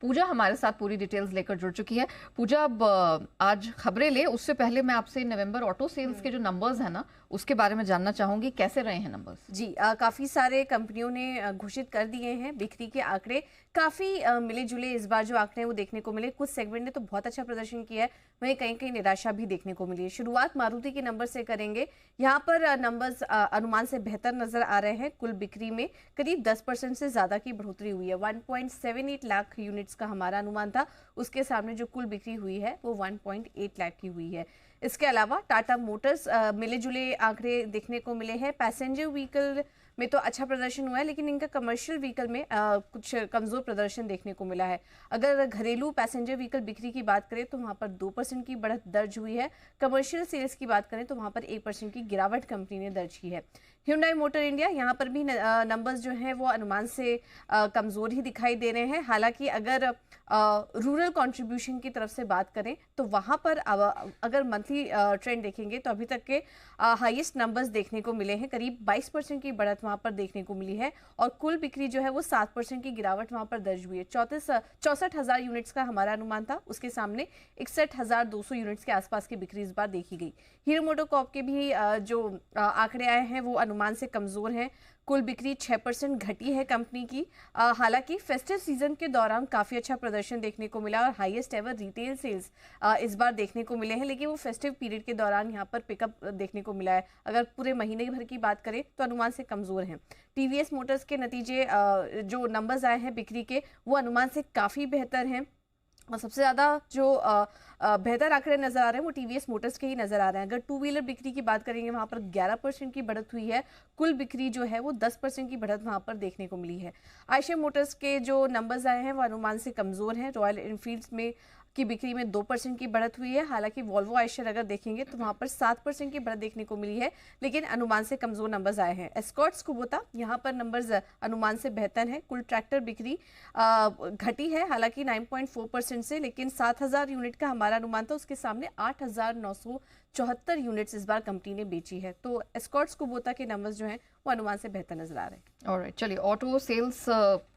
पूजा हमारे साथ पूरी डिटेल्स लेकर जुड़ चुकी है। पूजा, अब आज खबरें ले उससे पहले मैं आपसे नवंबर ऑटो सेल्स के जो नंबर्स हैं ना, उसके बारे में जानना चाहूंगी, कैसे रहे हैं नंबर्स? जी, काफ़ी सारे कंपनियों ने घोषित कर दिए हैं बिक्री के आंकड़े। काफ़ी मिले जुले इस बार जो आंकड़े हैं वो देखने को मिले। कुछ सेगमेंट ने तो बहुत अच्छा प्रदर्शन किया है, वहीं कहीं कहीं निराशा भी देखने को मिली है। शुरुआत मारुति के नंबर से करेंगे। यहाँ पर नंबर्स अनुमान से बेहतर नजर आ रहे हैं। कुल बिक्री में करीब 10% से ज़्यादा की बढ़ोतरी हुई है। 1.78 लाख यूनिट्स का हमारा अनुमान था, उसके सामने जो कुल बिक्री हुई है वो 1.8 लाख की हुई है। इसके अलावा टाटा मोटर्स मिले जुले आंकड़े देखने को मिले हैं। पैसेंजर व्हीकल में तो अच्छा प्रदर्शन हुआ है, लेकिन इनका कमर्शियल व्हीकल में कुछ कमजोर प्रदर्शन देखने को मिला है। अगर घरेलू पैसेंजर व्हीकल बिक्री की बात करें तो वहां पर 2% की बढ़त दर्ज हुई है। कमर्शियल सेल्स की बात करें तो वहां पर 1% की गिरावट कंपनी ने दर्ज की है। Hyundai मोटर इंडिया, यहाँ पर भी नंबर्स जो हैं वो अनुमान से कमजोर ही दिखाई दे रहे हैं। हालांकि अगर रूरल कंट्रीब्यूशन की तरफ से बात करें तो वहां पर अगर मंथली ट्रेंड देखेंगे तो अभी तक के हाईएस्ट नंबर्स देखने को मिले हैं। करीब 22% की बढ़त वहां पर देखने को मिली है और कुल बिक्री जो है वो 7% की गिरावट वहां पर दर्ज हुई है। 64,000 यूनिट्स का हमारा अनुमान था, उसके सामने 61,200 यूनिट्स के आसपास की बिक्री इस बार देखी गई। हीरो मोटोकॉर्प के भी जो आंकड़े आए हैं वो अनुमान से कमजोर हैं। कुल बिक्री 6% घटी है कंपनी की। हालांकि फेस्टिव सीजन के दौरान काफी अच्छा प्रदर्शन देखने को मिला और हाईएस्ट एवर रिटेल सेल्स इस बार देखने को मिले हैं, लेकिन वो फेस्टिव पीरियड के दौरान यहाँ पर पिकअप देखने को मिला है। अगर पूरे महीने भर की बात करें तो अनुमान से कमजोर हैं। टीवीएस मोटर्स के नतीजे जो नंबर्स आए हैं बिक्री के, वो अनुमान से काफी बेहतर हैं और सबसे ज़्यादा जो बेहतर आंकड़े नजर आ रहे हैं वो टीवीएस मोटर्स के ही नजर आ रहे हैं। अगर टू व्हीलर बिक्री की बात करेंगे वहां पर 11% की बढ़त हुई है। कुल बिक्री जो है वो 10% की बढ़त वहां पर देखने को मिली है। आयशर मोटर्स के जो नंबर्स आए हैं वो अनुमान से कमजोर हैं। रॉयल एनफील्ड में की बिक्री में 2% की बढ़त हुई है। हालांकि वॉल्वो आयशर अगर देखेंगे तो वहां पर 7% की बढ़त देखने को मिली है, लेकिन अनुमान से कमजोर नंबर्स आए हैं। एस्कॉर्ट्स कुबोटा, यहाँ पर नंबर्स अनुमान से बेहतर हैं। कुल ट्रैक्टर बिक्री घटी है हालांकि 9.4% से, लेकिन 7,000 यूनिट का हमारा अनुमान था, उसके सामने 8,974 यूनिट्स इस बार कंपनी ने बेची है। तो एस्कॉर्ट्स कुबोटा के नंबर्स जो हैं वो अनुमान से बेहतर नजर आ रहे हैं। ऑलराइट, चलिए ऑटो सेल्स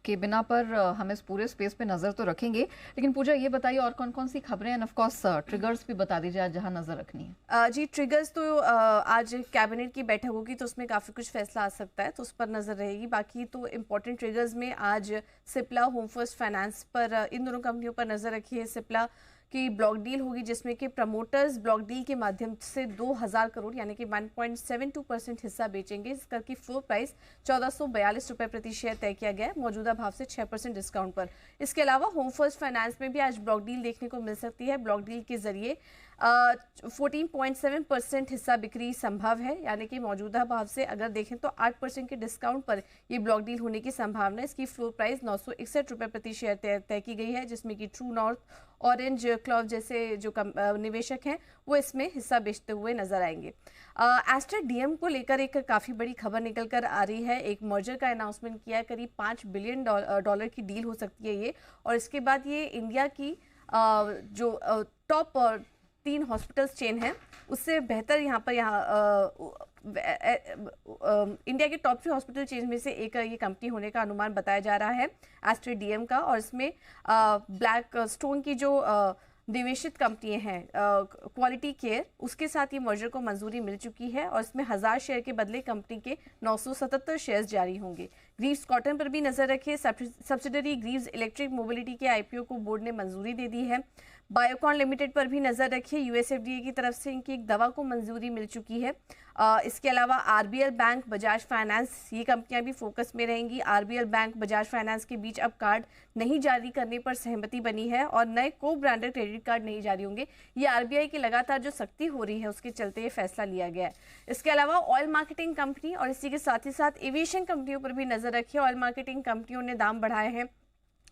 के बिना पर हम इस पूरे स्पेस पे नजर तो रखेंगे, लेकिन पूजा ये बताइए और कौन कौन सी खबरें हैं, ऑफ कोर्स ट्रिगर्स भी बता दीजिए आज जहां नजर रखनी है। जी, ट्रिगर्स तो आज कैबिनेट की बैठक होगी तो उसमें काफी कुछ फैसला आ सकता है, तो उस पर नजर रहेगी। बाकी तो इंपॉर्टेंट ट्रिगर्स में आज सिप्ला, होम फर्स्ट फाइनेंस पर, इन दोनों कंपनियों पर नजर रखी है। सिप्ला की ब्लॉक डील होगी जिसमें कि प्रमोटर्स ब्लॉक डील के माध्यम से 2,000 करोड़ यानी कि 1.72% हिस्सा बेचेंगे। इसका की फ्लोर प्राइस 1442 रुपए प्रति शेयर तय किया गया है, मौजूदा भाव से 6% डिस्काउंट पर। इसके अलावा होम फर्स्ट फाइनेंस में भी आज ब्लॉक डील देखने को मिल सकती है। ब्लॉक डील के जरिए 14.7% हिस्सा बिक्री संभव है, यानी कि मौजूदा भाव से अगर देखें तो 8% के डिस्काउंट पर ये ब्लॉक डील होने की संभावना है। इसकी फ्लोर प्राइस 961 रुपए प्रति शेयर तय की गई है, जिसमें कि ट्रू नॉर्थ, ऑरेंज क्लॉव जैसे जो निवेशक हैं वो इसमें हिस्सा बेचते हुए नजर आएंगे। एस्टर डीएम को लेकर एक काफी बड़ी खबर निकल कर आ रही है। एक मर्जर का अनाउंसमेंट किया है, करीब $5 बिलियन की डील हो सकती है ये, और इसके बाद ये इंडिया की जो टॉप 3 हॉस्पिटल्स चेन है उससे बेहतर इंडिया के टॉप 3 हॉस्पिटल चेन में से एक ये कंपनी होने का अनुमान बताया जा रहा है एस्टर डीएम का। और इसमें ब्लैक स्टोन की जो निवेशित कंपनी है क्वालिटी केयर, उसके साथ ये मर्जर को मंजूरी मिल चुकी है और इसमें 1000 शेयर के बदले कंपनी के 977 शेयर्स जारी होंगे। ग्रीव्स कॉटन पर भी नजर रखिए। सब्सिडरी ग्रीव्स इलेक्ट्रिक मोबिलिटी के आईपीओ को बोर्ड ने मंजूरी दे दी है। बायोकॉन लिमिटेड पर भी नजर रखिए। यूएसएफडीए की तरफ से इनकी एक दवा को मंजूरी मिल चुकी है। इसके अलावा आरबीएल बैंक, बजाज फाइनेंस, ये कंपनियां भी फोकस में रहेंगी। आरबीएल बैंक, बजाज फाइनेंस के बीच अब कार्ड नहीं जारी करने पर सहमति बनी है और नए को ब्रांडेड क्रेडिट कार्ड नहीं जारी होंगे। ये आरबीआई की लगातार जो सख्ती हो रही है उसके चलते ये फैसला लिया गया है। इसके अलावा ऑयल मार्केटिंग कंपनी और इसी के साथ ही साथ एविएशन कंपनियों पर भी नजर रखिए। ऑयल मार्केटिंग कंपनियों ने दाम बढ़ाए हैं।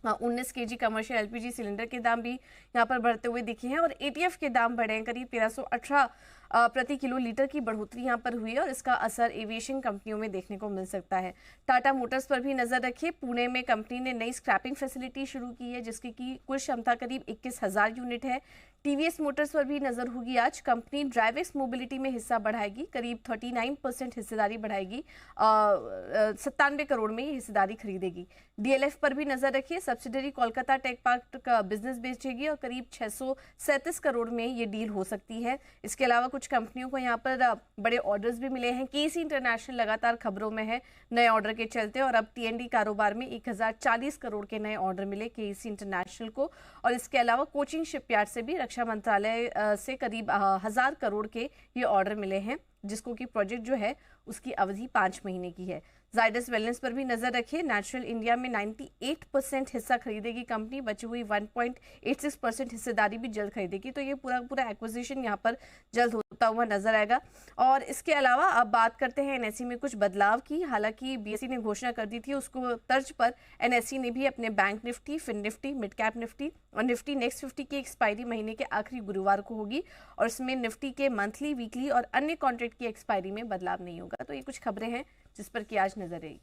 19 केजी कमर्शियल एलपीजी सिलेंडर के दाम भी यहाँ पर बढ़ते हुए दिखे हैं और एटीएफ के दाम बढ़े हैं। करीब 1318 प्रति किलो लीटर की बढ़ोतरी यहाँ पर हुई है और इसका असर एविएशन कंपनियों में देखने को मिल सकता है। टाटा मोटर्स पर भी नजर रखिए। पुणे में कंपनी ने नई स्क्रैपिंग फैसिलिटी शुरू की है जिसकी की कुल क्षमता करीब 21,000 यूनिट है। टीवीएस मोटर्स पर भी नजर होगी आज। कंपनी ड्राइवेक्स मोबिलिटी में हिस्सा बढ़ाएगी, करीब 39% हिस्सेदारी बढ़ाएगी, 97 करोड़ में ये हिस्सेदारी खरीदेगी। डीएलएफ पर भी नजर रखिए। सब्सिडरी कोलकाता टेक पार्क का बिजनेस बेचेगी और करीब 637 करोड़ में ये डील हो सकती है। इसके अलावा कुछ कंपनियों को यहाँ पर बड़े ऑर्डर्स भी मिले हैं। केसी इंटरनेशनल लगातार खबरों में है नए ऑर्डर के चलते और अब टीएनडी कारोबार में 1040 करोड़ के नए ऑर्डर मिले केसी इंटरनेशनल को। और इसके अलावा कोचिंग शिपयार्ड से भी रक्षा मंत्रालय से करीब 1000 करोड़ के ये ऑर्डर मिले हैं जिसको कि प्रोजेक्ट जो है उसकी अवधि 5 महीने की है। जाइडस वेलनेस पर भी नजर रखिए। नेचुरल इंडिया में 98% हिस्सा खरीदेगी कंपनी, बची हुई 1.86% हिस्सेदारी भी जल्द खरीदेगी। तो ये पूरा एक्विजिशन यहाँ पर जल्द होता हुआ नजर आएगा। और इसके अलावा अब बात करते हैं एनएसई में कुछ बदलाव की। हालांकि बीएसई ने घोषणा कर दी थी, उसको तर्ज पर एनएसई ने भी अपने bank Nifty, fin Nifty, midcap Nifty और निफ्टी नेक्स्ट 50 की एक्सपायरी महीने के आखिरी गुरुवार को होगी और इसमें निफ्टी के मंथली, वीकली और अन्य कॉन्ट्रैक्ट की एक्सपायरी में बदलाव नहीं होगा। तो ये कुछ खबरें हैं जिस पर कि आज नजर आई।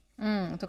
तो